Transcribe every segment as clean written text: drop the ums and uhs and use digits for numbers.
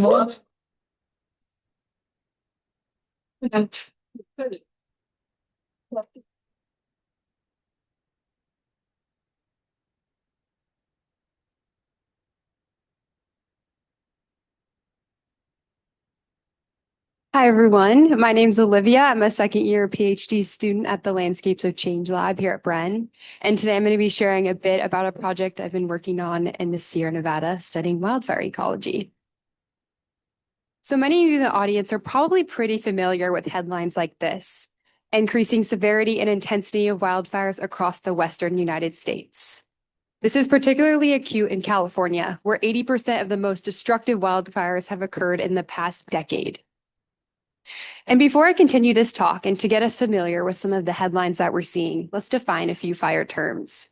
Hi, everyone. My name's Olivia. I'm a second-year PhD student at the Landscapes of Change Lab here at Bren. And today I'm going to be sharing a bit about a project I've been working on in the Sierra Nevada studying wildfire ecology. So many of you in the audience are probably pretty familiar with headlines like this: increasing severity and intensity of wildfires across the Western United States. This is particularly acute in California, where 80% of the most destructive wildfires have occurred in the past decade. And before I continue this talk, and to get us familiar with some of the headlines that we're seeing, let's define a few fire terms.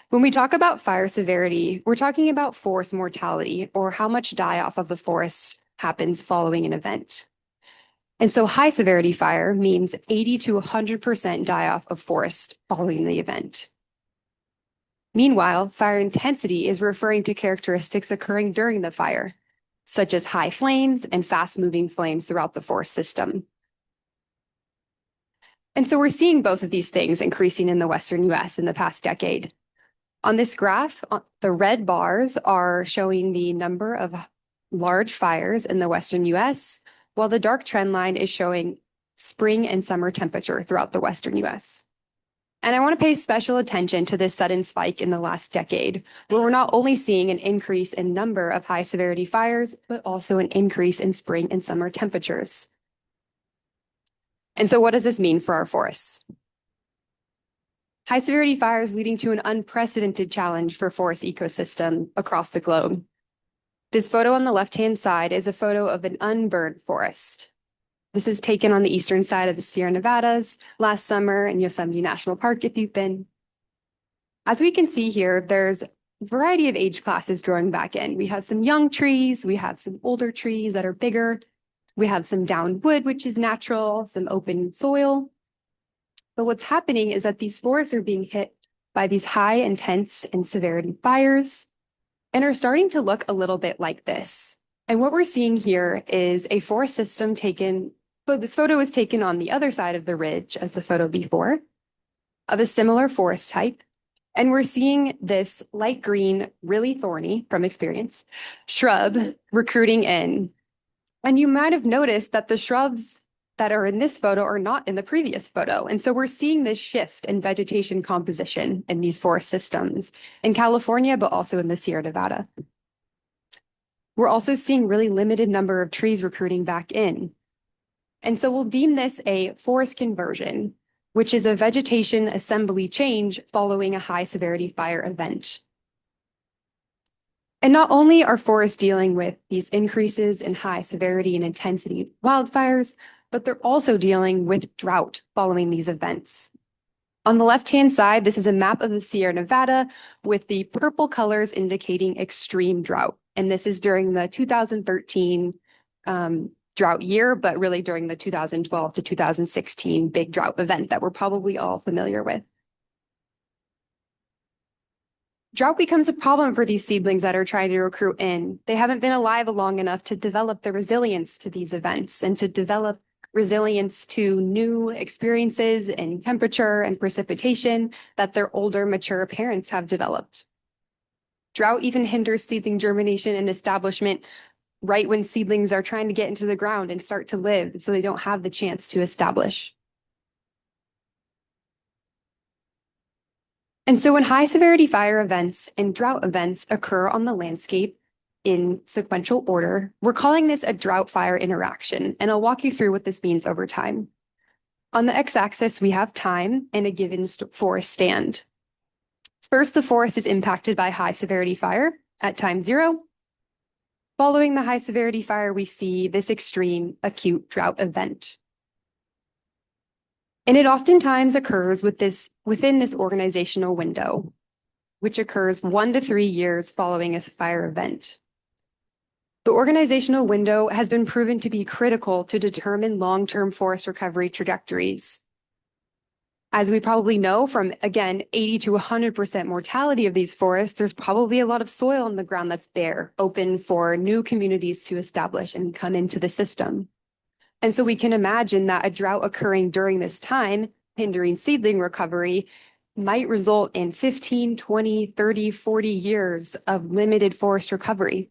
When we talk about fire severity, we're talking about forest mortality, or how much die-off of the forest happens following an event. And so high severity fire means 80 to 100% die-off of forest following the event. Meanwhile, fire intensity is referring to characteristics occurring during the fire, such as high flames and fast-moving flames throughout the forest system. And so we're seeing both of these things increasing in the Western US in the past decade. On this graph, the red bars are showing the number of large fires in the Western US, while the dark trend line is showing spring and summer temperature throughout the Western US. And I want to pay special attention to this sudden spike in the last decade, where we're not only seeing an increase in number of high severity fires, but also an increase in spring and summer temperatures. And so what does this mean for our forests? High severity fires leading to an unprecedented challenge for forest ecosystem across the globe. This photo on the left-hand side is a photo of an unburned forest. This is taken on the eastern side of the Sierra Nevadas last summer in Yosemite National Park, if you've been. As we can see here, there's a variety of age classes growing back in. We have some young trees, we have some older trees that are bigger, we have some downed wood, which is natural, some open soil. But what's happening is that these forests are being hit by these high intense and severity fires and are starting to look a little bit like this. And what we're seeing here is a forest system taken, but this photo was taken on the other side of the ridge as the photo before, of a similar forest type. And we're seeing this light green, really thorny, from experience, shrub recruiting in. And you might have noticed that the shrubs that are in this photo are not in the previous photo. And so we're seeing this shift in vegetation composition in these forest systems in California, but also in the Sierra Nevada. We're also seeing really limited number of trees recruiting back in. And so we'll deem this a forest conversion, which is a vegetation assembly change following a high severity fire event. And not only are forests dealing with these increases in high severity and intensity wildfires, but they're also dealing with drought following these events. On the left-hand side, this is a map of the Sierra Nevada with the purple colors indicating extreme drought. And this is during the 2013 drought year, but really during the 2012 to 2016 big drought event that we're probably all familiar with. Drought becomes a problem for these seedlings that are trying to recruit in. They haven't been alive long enough to develop the resilience to these events and to develop resilience to new experiences in temperature and precipitation that their older, mature parents have developed. Drought even hinders seedling germination and establishment right when seedlings are trying to get into the ground and start to live, so they don't have the chance to establish. And so when high severity fire events and drought events occur on the landscape in sequential order, we're calling this a drought-fire interaction, and I'll walk you through what this means over time. On the x-axis, we have time and a given forest stand. First, the forest is impacted by high severity fire at time 0. Following the high severity fire, we see this extreme acute drought event. And it oftentimes occurs within this organizational window, which occurs 1 to 3 years following a fire event. The organizational window has been proven to be critical to determine long-term forest recovery trajectories. As we probably know from, again, 80 to 100% mortality of these forests, there's probably a lot of soil on the ground that's bare, open for new communities to establish and come into the system. And so we can imagine that a drought occurring during this time, hindering seedling recovery, might result in 15, 20, 30, 40 years of limited forest recovery.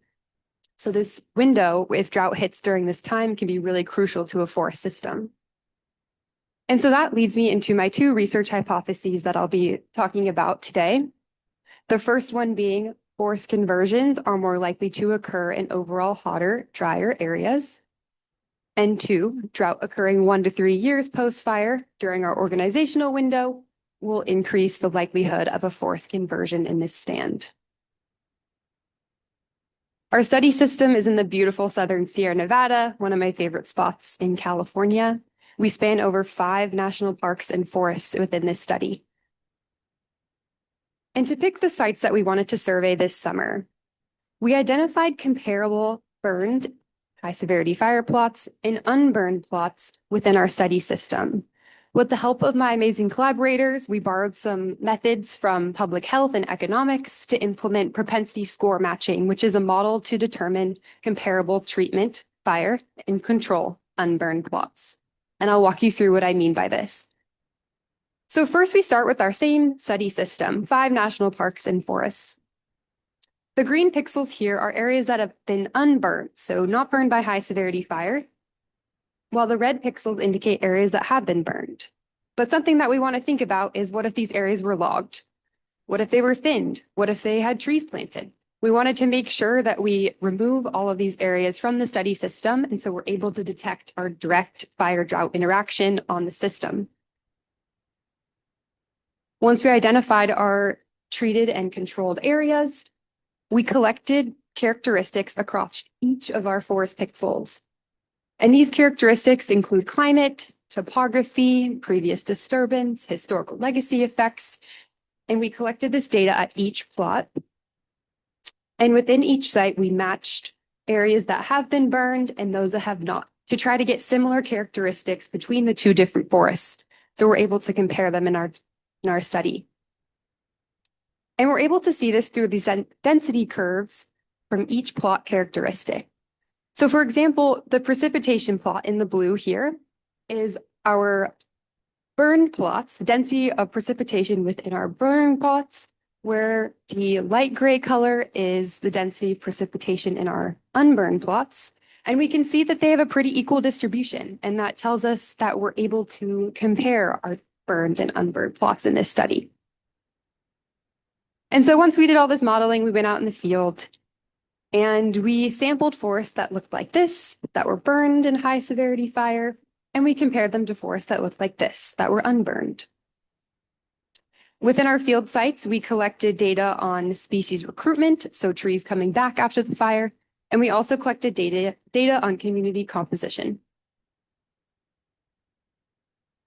So this window, if drought hits during this time, can be really crucial to a forest system. And so that leads me into my two research hypotheses that I'll be talking about today. The first one being forest conversions are more likely to occur in overall hotter, drier areas. And two, drought occurring 1 to 3 years post-fire during our organizational window will increase the likelihood of a forest conversion in this stand. Our study system is in the beautiful southern Sierra Nevada, one of my favorite spots in California. We span over 5 national parks and forests within this study. And to pick the sites that we wanted to survey this summer, we identified comparable burned high-severity fire plots and unburned plots within our study system. With the help of my amazing collaborators, we borrowed some methods from public health and economics to implement propensity score matching, which is a model to determine comparable treatment, fire, and control unburned plots. And I'll walk you through what I mean by this. So first, we start with our same study system, 5 national parks and forests. The green pixels here are areas that have been unburned, so not burned by high-severity fire, while the red pixels indicate areas that have been burned. But something that we want to think about is, what if these areas were logged? What if they were thinned? What if they had trees planted? We wanted to make sure that we remove all of these areas from the study system, and so we're able to detect our direct fire-drought interaction on the system. Once we identified our treated and controlled areas, we collected characteristics across each of our forest pixels. And these characteristics include climate, topography, previous disturbance, historical legacy effects, and we collected this data at each plot. And within each site, we matched areas that have been burned and those that have not, to try to get similar characteristics between the 2 different forests. So we're able to compare them in our study. And we're able to see this through these density curves from each plot characteristic. So for example, the precipitation plot in the blue here is our burned plots, the density of precipitation within our burned plots, where the light gray color is the density of precipitation in our unburned plots. And we can see that they have a pretty equal distribution. And that tells us that we're able to compare our burned and unburned plots in this study. And so once we did all this modeling, we went out in the field and we sampled forests that looked like this, that were burned in high severity fire, and we compared them to forests that looked like this, that were unburned. Within our field sites, we collected data on species recruitment, so trees coming back after the fire, and we also collected data on community composition.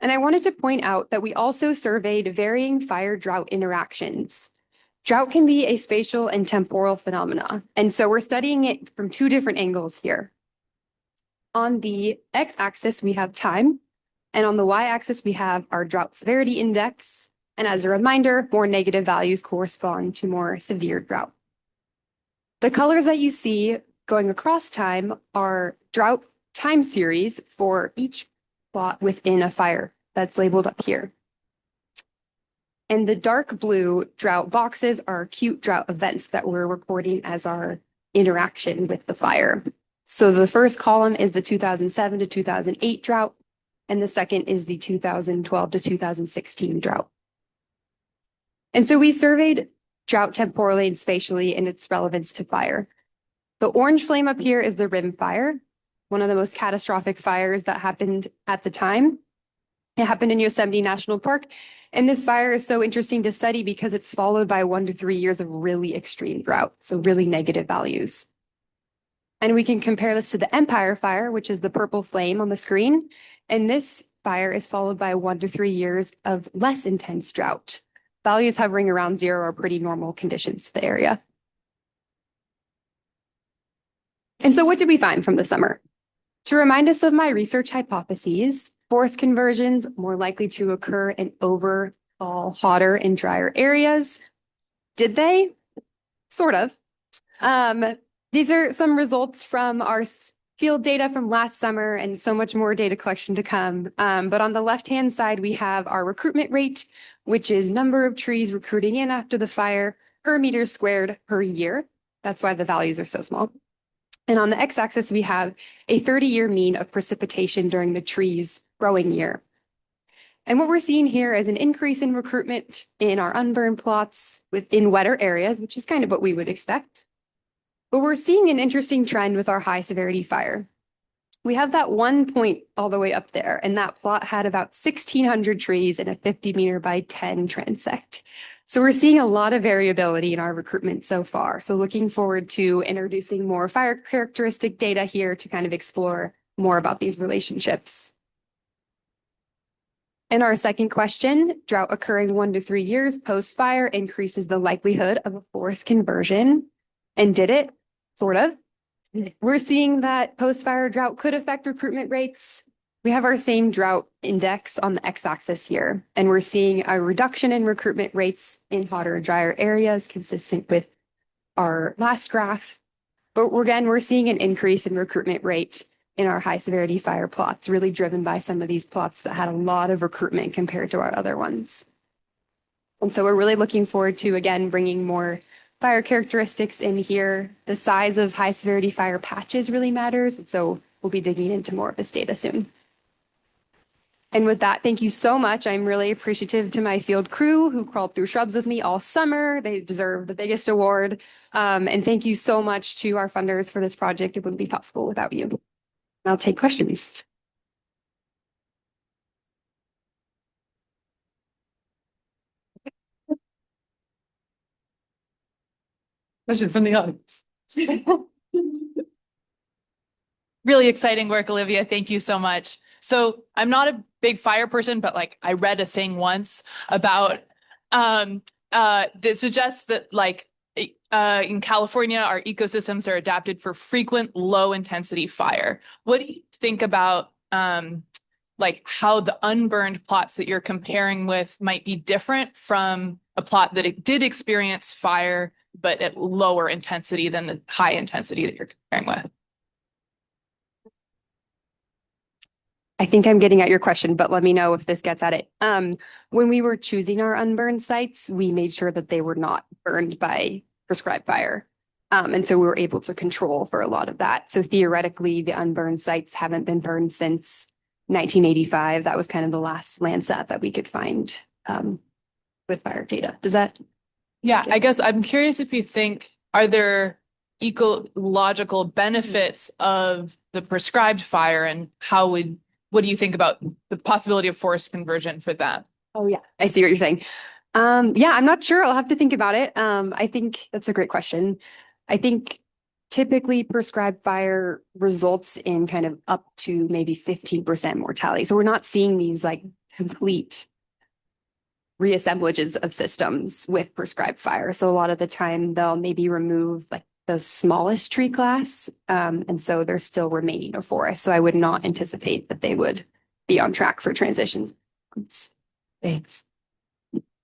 And I wanted to point out that we also surveyed varying fire-drought interactions. Drought can be a spatial and temporal phenomena, and so we're studying it from 2 different angles here. On the x-axis, we have time, and on the y-axis, we have our drought severity index. And as a reminder, more negative values correspond to more severe drought. The colors that you see going across time are drought time series for each plot within a fire that's labeled up here. And the dark blue drought boxes are acute drought events that we're recording as our interaction with the fire. So the first column is the 2007 to 2008 drought, and the second is the 2012 to 2016 drought. And so we surveyed drought temporally and spatially and its relevance to fire. The orange flame up here is the rim fire, one of the most catastrophic fires that happened at the time. It happened in Yosemite National Park. And this fire is so interesting to study because it's followed by 1 to 3 years of really extreme drought, so really negative values. And we can compare this to the Empire Fire, which is the purple flame on the screen. And this fire is followed by 1 to 3 years of less intense drought. Values hovering around 0 are pretty normal conditions to the area. And so what did we find from the summer? To remind us of my research hypotheses, Forest conversions more likely to occur in overall hotter and drier areas. Did they? Sort of. These are some results from our field data from last summer and so much more data collection to come. But on the left-hand side, we have our recruitment rate, which is number of trees recruiting in after the fire per meter squared per year. That's why the values are so small. And on the x-axis, we have a 30-year mean of precipitation during the tree's growing year. And what we're seeing here is an increase in recruitment in our unburned plots within wetter areas, which is kind of what we would expect. But we're seeing an interesting trend with our high severity fire. We have that one point all the way up there, and that plot had about 1,600 trees in a 50-meter by 10 transect. So we're seeing a lot of variability in our recruitment so far. So looking forward to introducing more fire characteristic data here to kind of explore more about these relationships. And our second question, drought occurring 1 to 3 years post-fire increases the likelihood of a forest conversion. And did it? Sort of. We're seeing that post-fire drought could affect recruitment rates. We have our same drought index on the x-axis here, and we're seeing a reduction in recruitment rates in hotter and drier areas consistent with our last graph. But again, we're seeing an increase in recruitment rate in our high severity fire plots, really driven by some of these plots that had a lot of recruitment compared to our other ones. And so we're really looking forward to, again, bringing more fire characteristics in here. The size of high severity fire patches really matters. And so we'll be digging into more of this data soon. And with that, thank you so much. I'm really appreciative to my field crew who crawled through shrubs with me all summer. They deserve the biggest award. And thank you so much to our funders for this project. It wouldn't be possible without you. I'll take questions. Question from the audience. Really exciting work, Olivia. Thank you so much. So I'm not a big fire person, but like I read a thing once about that suggests that like in California, our ecosystems are adapted for frequent low intensity fire. What do you think about like how the unburned plots that you're comparing with might be different from a plot that it did experience fire, but at lower intensity than the high intensity that you're comparing with? I think I'm getting at your question, but let me know if this gets at it. When we were choosing our unburned sites, we made sure that they were not burned by prescribed fire. And so we were able to control for a lot of that. So theoretically, the unburned sites haven't been burned since 1985. That was kind of the last Landsat that we could find with fire data. Does that? Yeah, I guess I'm curious if you think, are there ecological benefits of the prescribed fire, and what do you think about the possibility of forest conversion for that? Oh yeah, I see what you're saying. Yeah, I'm not sure. I'll have to think about it. I think that's a great question. I think typically prescribed fire results in kind of up to maybe 15% mortality. So we're not seeing these like complete reassemblages of systems with prescribed fire. So a lot of the time they'll maybe remove like the smallest tree class. And so they're still remaining a forest. So I would not anticipate that they would be on track for transitions. Thanks.